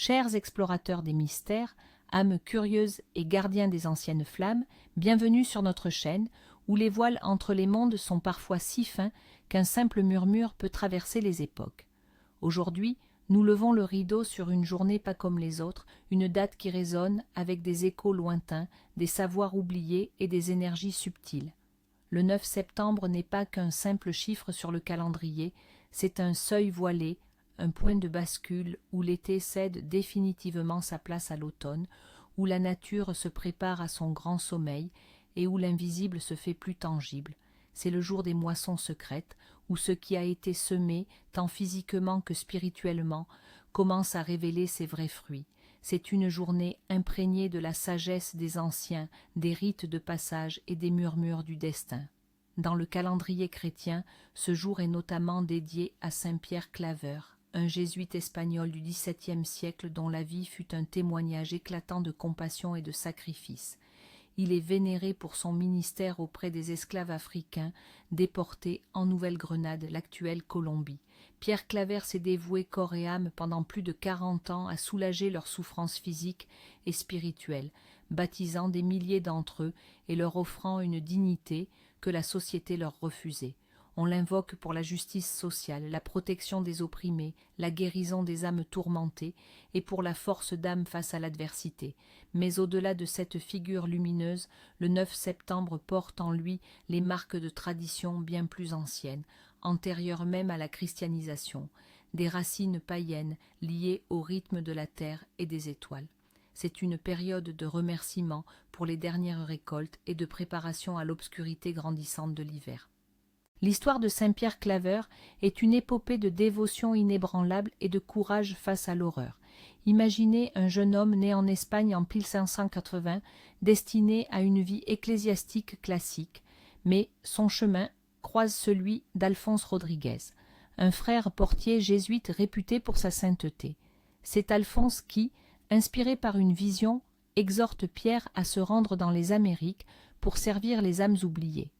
Chers explorateurs des mystères, âmes curieuses et gardiens des anciennes flammes, bienvenue sur notre chaîne, où les voiles entre les mondes sont parfois si fins qu'un simple murmure peut traverser les époques. Aujourd'hui, nous levons le rideau sur une journée pas comme les autres, une date qui résonne avec des échos lointains, des savoirs oubliés et des énergies subtiles. Le 9 septembre n'est pas qu'un simple chiffre sur le calendrier, c'est un seuil voilé, un point de bascule où l'été cède définitivement sa place à l'automne, où la nature se prépare à son grand sommeil et où l'invisible se fait plus tangible. C'est le jour des moissons secrètes, où ce qui a été semé, tant physiquement que spirituellement, commence à révéler ses vrais fruits. C'est une journée imprégnée de la sagesse des anciens, des rites de passage et des murmures du destin. Dans le calendrier chrétien, ce jour est notamment dédié à saint Pierre Claver, un jésuite espagnol du XVIIe siècle dont la vie fut un témoignage éclatant de compassion et de sacrifice. Il est vénéré pour son ministère auprès des esclaves africains déportés en Nouvelle-Grenade, l'actuelle Colombie. Pierre Claver s'est dévoué corps et âme pendant plus de 40 ans à soulager leurs souffrances physiques et spirituelles, baptisant des milliers d'entre eux et leur offrant une dignité que la société leur refusait. On l'invoque pour la justice sociale, la protection des opprimés, la guérison des âmes tourmentées et pour la force d'âme face à l'adversité. Mais au-delà de cette figure lumineuse, le 9 septembre porte en lui les marques de traditions bien plus anciennes, antérieures même à la christianisation, des racines païennes liées au rythme de la terre et des étoiles. C'est une période de remerciement pour les dernières récoltes et de préparation à l'obscurité grandissante de l'hiver. L'histoire de saint Pierre Claver est une épopée de dévotion inébranlable et de courage face à l'horreur. Imaginez un jeune homme né en Espagne en 1580, destiné à une vie ecclésiastique classique, mais son chemin croise celui d'Alphonse Rodriguez, un frère portier jésuite réputé pour sa sainteté. C'est Alphonse qui, inspiré par une vision, exhorte Pierre à se rendre dans les Amériques pour servir les âmes oubliées.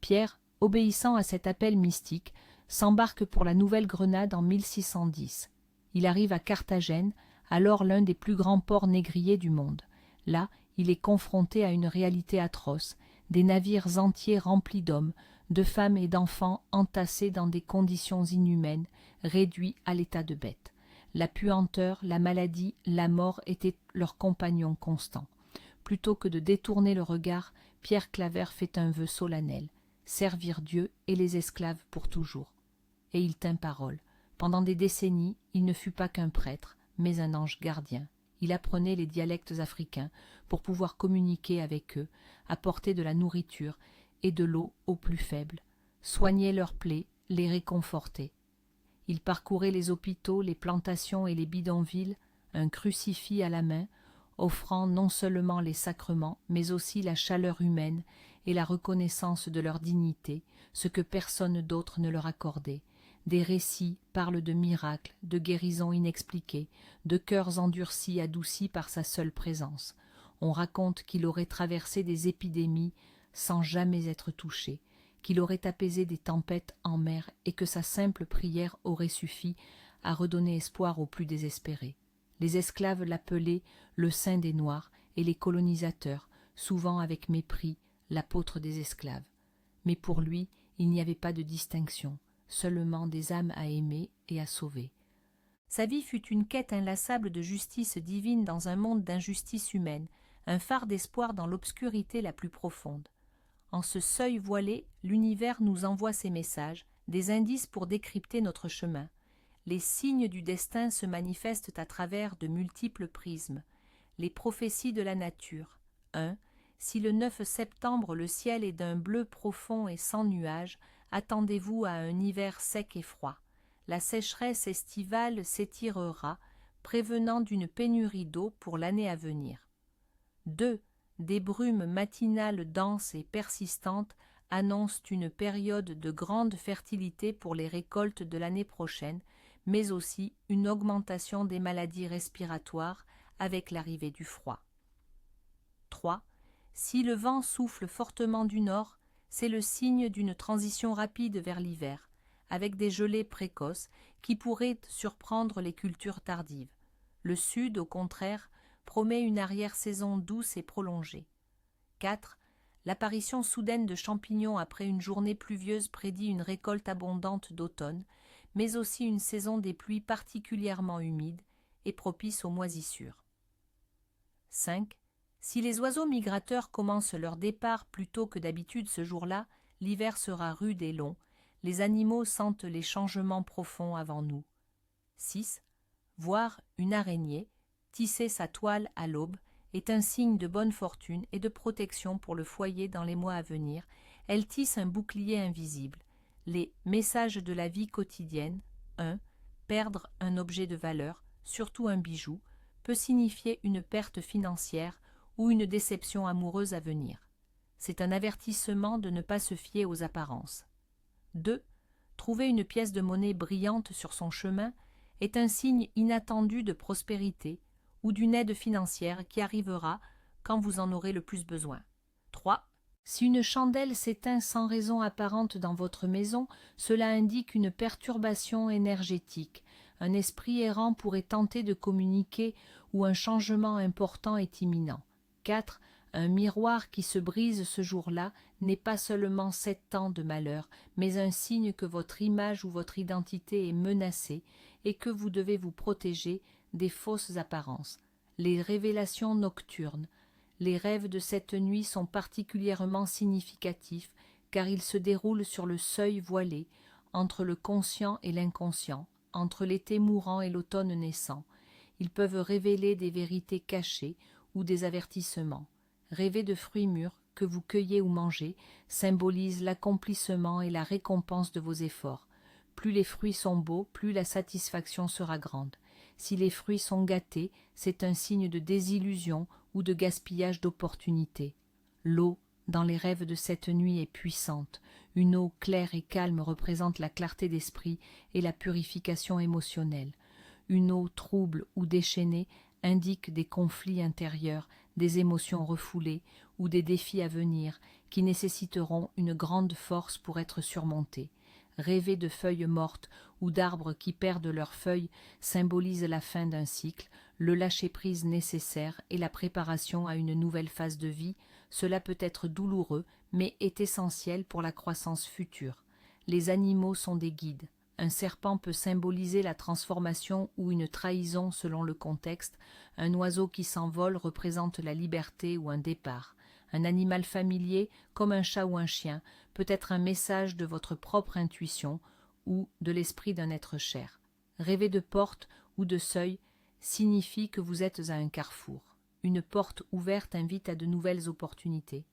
Pierre, obéissant à cet appel mystique, s'embarque pour la Nouvelle-Grenade en 1610. Il arrive à Carthagène, alors l'un des plus grands ports négriers du monde. Là, il est confronté à une réalité atroce, des navires entiers remplis d'hommes, de femmes et d'enfants entassés dans des conditions inhumaines, réduits à l'état de bêtes. La puanteur, la maladie, la mort étaient leurs compagnons constants. Plutôt que de détourner le regard, Pierre Claver fait un vœu solennel: servir Dieu et les esclaves pour toujours. Et il tint parole. Pendant des décennies, il ne fut pas qu'un prêtre, mais un ange gardien. Il apprenait les dialectes africains pour pouvoir communiquer avec eux, apporter de la nourriture et de l'eau aux plus faibles, soigner leurs plaies, les réconforter. Il parcourait les hôpitaux, les plantations et les bidonvilles, un crucifix à la main, offrant non seulement les sacrements, mais aussi la chaleur humaine et la reconnaissance de leur dignité, ce que personne d'autre ne leur accordait. Des récits parlent de miracles, de guérisons inexpliquées, de cœurs endurcis, adoucis par sa seule présence. On raconte qu'il aurait traversé des épidémies sans jamais être touché, qu'il aurait apaisé des tempêtes en mer et que sa simple prière aurait suffi à redonner espoir aux plus désespérés. Les esclaves l'appelaient le saint des Noirs et les colonisateurs, souvent avec mépris, l'apôtre des esclaves. Mais pour lui, il n'y avait pas de distinction, seulement des âmes à aimer et à sauver. Sa vie fut une quête inlassable de justice divine dans un monde d'injustice humaine, un phare d'espoir dans l'obscurité la plus profonde. En ce seuil voilé, l'univers nous envoie ses messages, des indices pour décrypter notre chemin. Les signes du destin se manifestent à travers de multiples prismes. Les prophéties de la nature. 1. Si le 9 septembre le ciel est d'un bleu profond et sans nuages, attendez-vous à un hiver sec et froid. La sécheresse estivale s'étirera, prévenant d'une pénurie d'eau pour l'année à venir. 2. Des brumes matinales denses et persistantes annoncent une période de grande fertilité pour les récoltes de l'année prochaine, mais aussi une augmentation des maladies respiratoires avec l'arrivée du froid. 3. Si le vent souffle fortement du nord, c'est le signe d'une transition rapide vers l'hiver, avec des gelées précoces qui pourraient surprendre les cultures tardives. Le sud, au contraire, promet une arrière-saison douce et prolongée. 4. L'apparition soudaine de champignons après une journée pluvieuse prédit une récolte abondante d'automne, mais aussi une saison des pluies particulièrement humide et propice aux moisissures. 5. Si les oiseaux migrateurs commencent leur départ plus tôt que d'habitude ce jour-là, l'hiver sera rude et long, les animaux sentent les changements profonds avant nous. 6. Voir une araignée tisser sa toile à l'aube est un signe de bonne fortune et de protection pour le foyer dans les mois à venir. Elle tisse un bouclier invisible. Les messages de la vie quotidienne, 1. Perdre un objet de valeur, surtout un bijou, peut signifier une perte financière ou une déception amoureuse à venir. C'est un avertissement de ne pas se fier aux apparences. 2. Trouver une pièce de monnaie brillante sur son chemin est un signe inattendu de prospérité ou d'une aide financière qui arrivera quand vous en aurez le plus besoin. 3. Si une chandelle s'éteint sans raison apparente dans votre maison, cela indique une perturbation énergétique. Un esprit errant pourrait tenter de communiquer ou un changement important est imminent. 4. Un miroir qui se brise ce jour-là n'est pas seulement 7 ans de malheur, mais un signe que votre image ou votre identité est menacée et que vous devez vous protéger des fausses apparences. Les révélations nocturnes. Les rêves de cette nuit sont particulièrement significatifs car ils se déroulent sur le seuil voilé, entre le conscient et l'inconscient, entre l'été mourant et l'automne naissant. Ils peuvent révéler des vérités cachées ou des avertissements. Rêver de fruits mûrs que vous cueillez ou mangez symbolise l'accomplissement et la récompense de vos efforts. Plus les fruits sont beaux, plus la satisfaction sera grande. Si les fruits sont gâtés, c'est un signe de désillusion ou de gaspillage d'opportunités. L'eau, dans les rêves de cette nuit, est puissante. Une eau claire et calme représente la clarté d'esprit et la purification émotionnelle. Une eau trouble ou déchaînée indique des conflits intérieurs, des émotions refoulées ou des défis à venir qui nécessiteront une grande force pour être surmontés. Rêver de feuilles mortes ou d'arbres qui perdent leurs feuilles symbolise la fin d'un cycle, le lâcher-prise nécessaire et la préparation à une nouvelle phase de vie. Cela peut être douloureux, mais est essentiel pour la croissance future. Les animaux sont des guides. Un serpent peut symboliser la transformation ou une trahison selon le contexte. Un oiseau qui s'envole représente la liberté ou un départ. Un animal familier, comme un chat ou un chien, peut être un message de votre propre intuition ou de l'esprit d'un être cher. Rêver de porte ou de seuil signifie que vous êtes à un carrefour. Une porte ouverte invite à de nouvelles opportunités.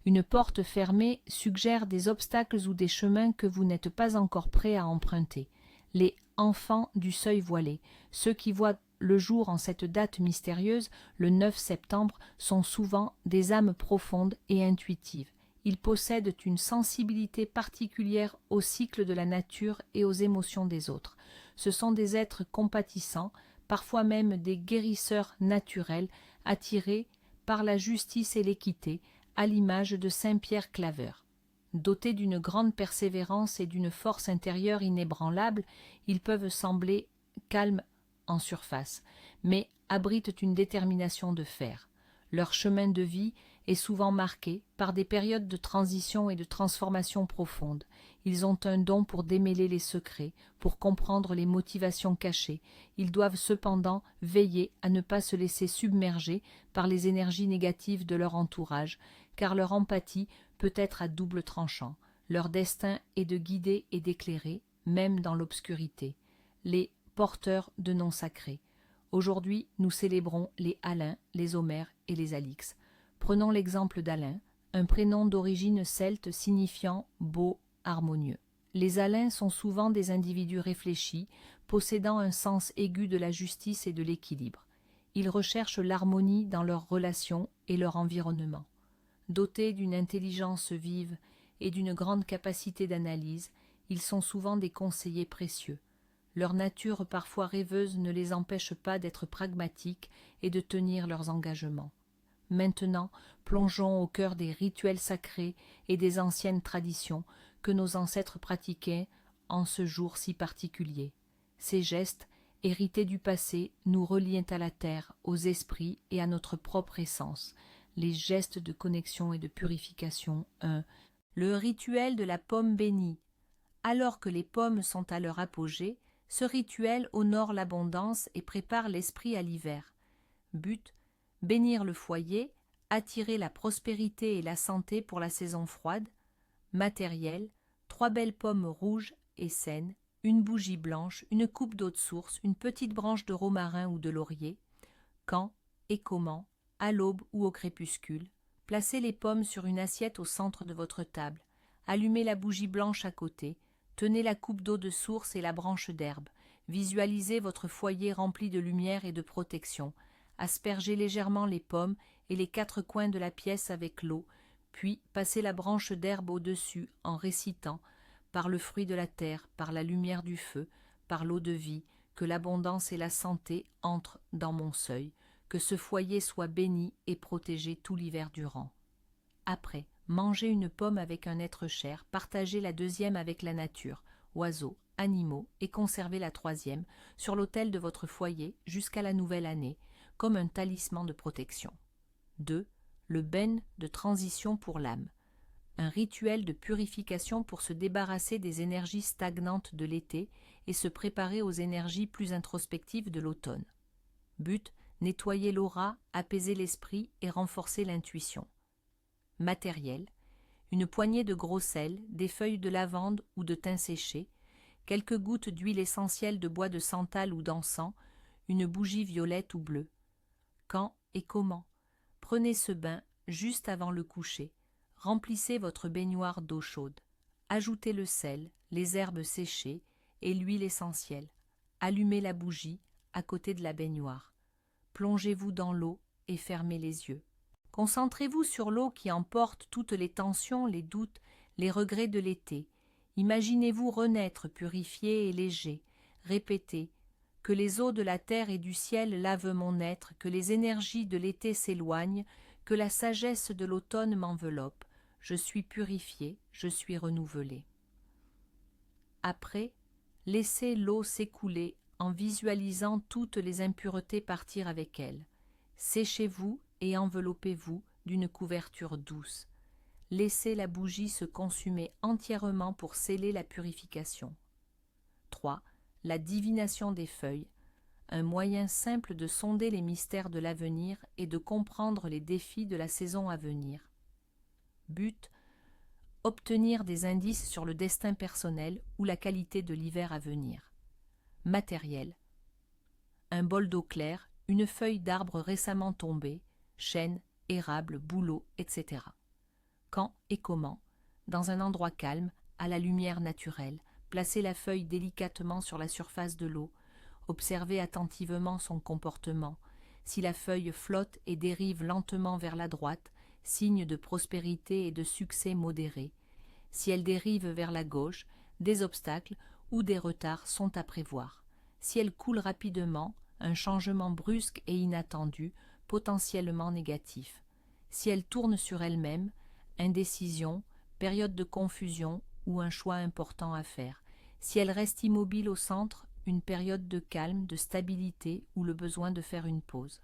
Une porte fermée suggère des obstacles ou des chemins que vous n'êtes pas encore prêt à emprunter. Les enfants du seuil voilé, ceux qui voient le jour en cette date mystérieuse, le 9 septembre, sont souvent des âmes profondes et intuitives. Ils possèdent une sensibilité particulière au cycle de la nature et aux émotions des autres. Ce sont des êtres compatissants, parfois même des guérisseurs naturels, attirés par la justice et l'équité, à l'image de Saint Pierre Claveur. Dotés d'une grande persévérance et d'une force intérieure inébranlable, ils peuvent sembler calmes en surface, mais abritent une détermination de fer. Leur chemin de vie est souvent marqué par des périodes de transition et de transformation profonde. Ils ont un don pour démêler les secrets, pour comprendre les motivations cachées. Ils doivent cependant veiller à ne pas se laisser submerger par les énergies négatives de leur entourage, car leur empathie peut être à double tranchant. Leur destin est de guider et d'éclairer, même dans l'obscurité. Les porteurs de noms sacrés. Aujourd'hui, nous célébrons les Alain, les Homères et les Alix. Prenons l'exemple d'Alain, un prénom d'origine celte signifiant beau, harmonieux. Les Alains sont souvent des individus réfléchis, possédant un sens aigu de la justice et de l'équilibre. Ils recherchent l'harmonie dans leurs relations et leur environnement. Dotés d'une intelligence vive et d'une grande capacité d'analyse, ils sont souvent des conseillers précieux. Leur nature parfois rêveuse ne les empêche pas d'être pragmatiques et de tenir leurs engagements. Maintenant, plongeons au cœur des rituels sacrés et des anciennes traditions que nos ancêtres pratiquaient en ce jour si particulier. Ces gestes hérités du passé, nous relient à la terre, aux esprits et à notre propre essence. Les gestes de connexion et de purification. 1. Le rituel de la pomme bénie. Alors que les pommes sont à leur apogée, ce rituel honore l'abondance et prépare l'esprit à l'hiver. But, bénir le foyer, attirer la prospérité et la santé pour la saison froide. Matériel, 3 belles pommes rouges et saines, une bougie blanche, une coupe d'eau de source, une petite branche de romarin ou de laurier. Quand et comment, à l'aube ou au crépuscule, placez les pommes sur une assiette au centre de votre table, allumez la bougie blanche à côté, tenez la coupe d'eau de source et la branche d'herbe, visualisez votre foyer rempli de lumière et de protection, aspergez légèrement les pommes et les 4 coins de la pièce avec l'eau, puis passez la branche d'herbe au-dessus en récitant « Par le fruit de la terre, par la lumière du feu, par l'eau de vie, que l'abondance et la santé entrent dans mon seuil, que ce foyer soit béni et protégé tout l'hiver durant. » Après, mangez une pomme avec un être cher, partagez la 2e avec la nature, oiseaux, animaux, et conservez la 3e sur l'autel de votre foyer jusqu'à la nouvelle année, comme un talisman de protection. 2. Le ben de transition pour l'âme. Un rituel de purification pour se débarrasser des énergies stagnantes de l'été et se préparer aux énergies plus introspectives de l'automne. But, nettoyer l'aura, apaiser l'esprit et renforcer l'intuition. Matériel, une poignée de gros sel, des feuilles de lavande ou de thym séché, quelques gouttes d'huile essentielle de bois de santal ou d'encens, une bougie violette ou bleue. Quand et comment? Prenez ce bain juste avant le coucher. Remplissez votre baignoire d'eau chaude. Ajoutez le sel, les herbes séchées et l'huile essentielle. Allumez la bougie à côté de la baignoire. Plongez-vous dans l'eau et fermez les yeux. Concentrez-vous sur l'eau qui emporte toutes les tensions, les doutes, les regrets de l'été. Imaginez-vous renaître purifié et léger. Répétez « Que les eaux de la terre et du ciel lavent mon être, que les énergies de l'été s'éloignent, que la sagesse de l'automne m'enveloppe. Je suis purifié, je suis renouvelé. » Après, laissez l'eau s'écouler en visualisant toutes les impuretés partir avec elle. Séchez-vous et enveloppez-vous d'une couverture douce. Laissez la bougie se consumer entièrement pour sceller la purification. 3. La divination des feuilles, un moyen simple de sonder les mystères de l'avenir et de comprendre les défis de la saison à venir. But, obtenir des indices sur le destin personnel ou la qualité de l'hiver à venir. Matériel, un bol d'eau claire, une feuille d'arbre récemment tombée, chêne, érable, bouleau, etc. Quand et comment? Dans un endroit calme, à la lumière naturelle, placez la feuille délicatement sur la surface de l'eau, observez attentivement son comportement. Si la feuille flotte et dérive lentement vers la droite, signe de prospérité et de succès modéré. Si elle dérive vers la gauche, des obstacles ou des retards sont à prévoir. Si elle coule rapidement, un changement brusque et inattendu, potentiellement négatif. Si elle tourne sur elle-même, indécision, période de confusion ou un choix important à faire. Si elle reste immobile au centre, une période de calme, de stabilité ou le besoin de faire une pause.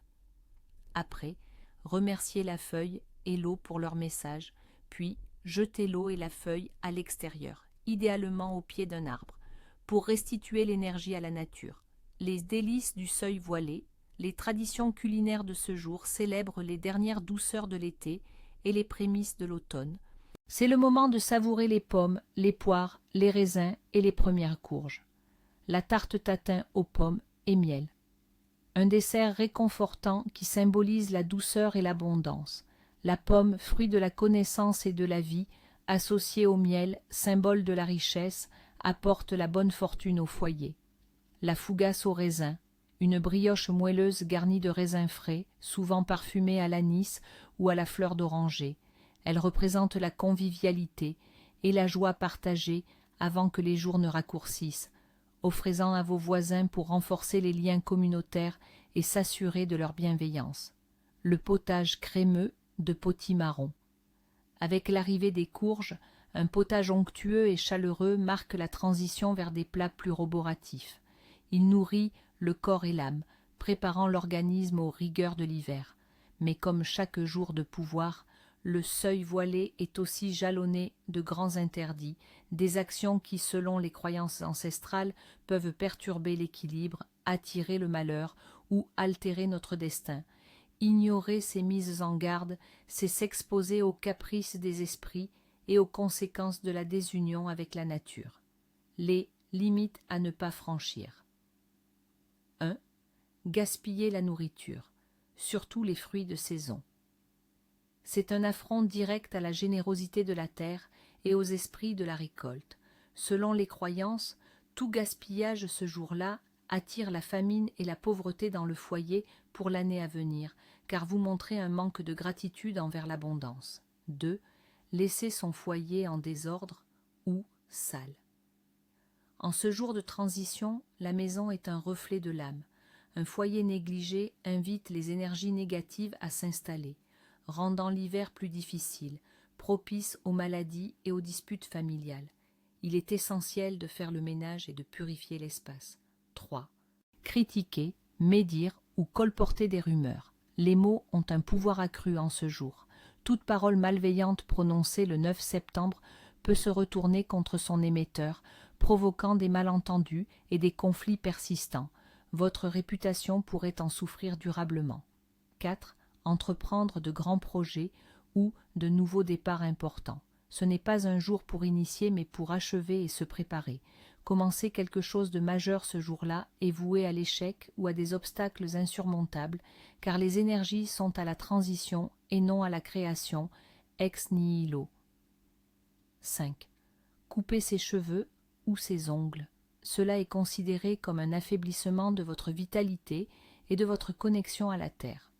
Après, remerciez la feuille et l'eau pour leur message, puis jetez l'eau et la feuille à l'extérieur, idéalement au pied d'un arbre, pour restituer l'énergie à la nature. Les délices du seuil voilé, les traditions culinaires de ce jour célèbrent les dernières douceurs de l'été et les prémices de l'automne. C'est le moment de savourer les pommes, les poires, les raisins et les premières courges. La tarte tatin aux pommes et miel. Un dessert réconfortant qui symbolise la douceur et l'abondance. La pomme, fruit de la connaissance et de la vie, associée au miel, symbole de la richesse, apporte la bonne fortune au foyer. La fougasse au raisin, une brioche moelleuse garnie de raisins frais, souvent parfumée à l'anis ou à la fleur d'oranger. Elle représente la convivialité et la joie partagée avant que les jours ne raccourcissent. Offrez-en à vos voisins pour renforcer les liens communautaires et s'assurer de leur bienveillance. Le potage crémeux de potimarron. Avec l'arrivée des courges, un potage onctueux et chaleureux marque la transition vers des plats plus roboratifs. Il nourrit le corps et l'âme, préparant l'organisme aux rigueurs de l'hiver. Mais comme chaque jour de pouvoir, le seuil voilé est aussi jalonné de grands interdits, des actions qui, selon les croyances ancestrales, peuvent perturber l'équilibre, attirer le malheur ou altérer notre destin. Ignorer ces mises en garde, c'est s'exposer aux caprices des esprits et aux conséquences de la désunion avec la nature. Les limites à ne pas franchir. 1. Gaspiller la nourriture, surtout les fruits de saison. C'est un affront direct à la générosité de la terre et aux esprits de la récolte. Selon les croyances, tout gaspillage ce jour-là attire la famine et la pauvreté dans le foyer pour l'année à venir, car vous montrez un manque de gratitude envers l'abondance. 2. Laisser son foyer en désordre ou sale. En ce jour de transition, la maison est un reflet de l'âme. Un foyer négligé invite les énergies négatives à s'installer, rendant l'hiver plus difficile, propice aux maladies et aux disputes familiales. Il est essentiel de faire le ménage et de purifier l'espace. 3. Critiquer, médire ou colporter des rumeurs. Les mots ont un pouvoir accru en ce jour. Toute parole malveillante prononcée le 9 septembre peut se retourner contre son émetteur, provoquant des malentendus et des conflits persistants. Votre réputation pourrait en souffrir durablement. 4. Entreprendre de grands projets ou de nouveaux départs importants. Ce n'est pas un jour pour initier, mais pour achever et se préparer. Commencer quelque chose de majeur ce jour-là est voué à l'échec ou à des obstacles insurmontables, car les énergies sont à la transition et non à la création, ex nihilo. 5. Couper ses cheveux ou ses ongles. Cela est considéré comme un affaiblissement de votre vitalité et de votre connexion à la terre.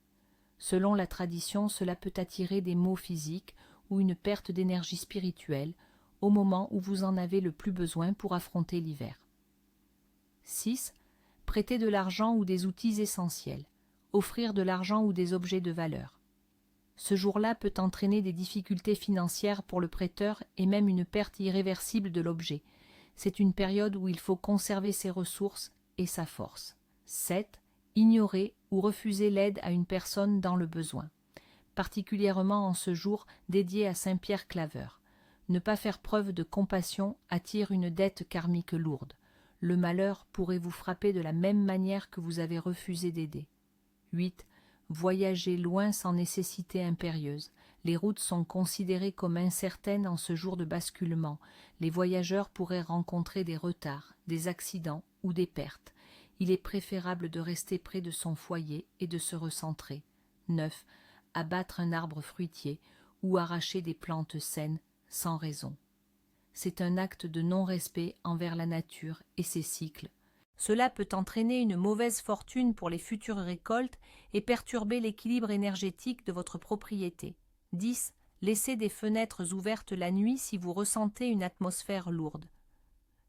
Selon la tradition, cela peut attirer des maux physiques ou une perte d'énergie spirituelle au moment où vous en avez le plus besoin pour affronter l'hiver. 6. Prêter de l'argent ou des outils essentiels. Offrir de l'argent ou des objets de valeur. Ce jour-là peut entraîner des difficultés financières pour le prêteur et même une perte irréversible de l'objet. C'est une période où il faut conserver ses ressources et sa force. 7. Ignorer ou refuser l'aide à une personne dans le besoin, particulièrement en ce jour dédié à Saint Pierre Claveur. Ne pas faire preuve de compassion attire une dette karmique lourde. Le malheur pourrait vous frapper de la même manière que vous avez refusé d'aider. 8. Voyager loin sans nécessité impérieuse. Les routes sont considérées comme incertaines en ce jour de basculement. Les voyageurs pourraient rencontrer des retards, des accidents ou des pertes. Il est préférable de rester près de son foyer et de se recentrer. 9. Abattre un arbre fruitier ou arracher des plantes saines sans raison. C'est un acte de non-respect envers la nature et ses cycles. Cela peut entraîner une mauvaise fortune pour les futures récoltes et perturber l'équilibre énergétique de votre propriété. 10. Laissez des fenêtres ouvertes la nuit si vous ressentez une atmosphère lourde.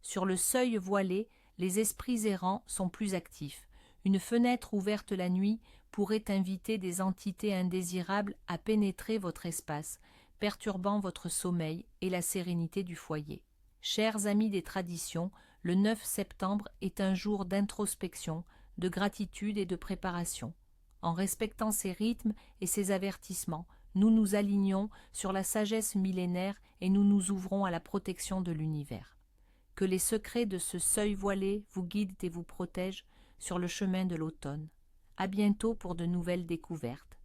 Sur le seuil voilé, les esprits errants sont plus actifs. Une fenêtre ouverte la nuit pourrait inviter des entités indésirables à pénétrer votre espace, perturbant votre sommeil et la sérénité du foyer. Chers amis des traditions, le 9 septembre est un jour d'introspection, de gratitude et de préparation. En respectant ces rythmes et ces avertissements, nous nous alignons sur la sagesse millénaire et nous nous ouvrons à la protection de l'univers. Que les secrets de ce seuil voilé vous guident et vous protègent sur le chemin de l'automne. À bientôt pour de nouvelles découvertes.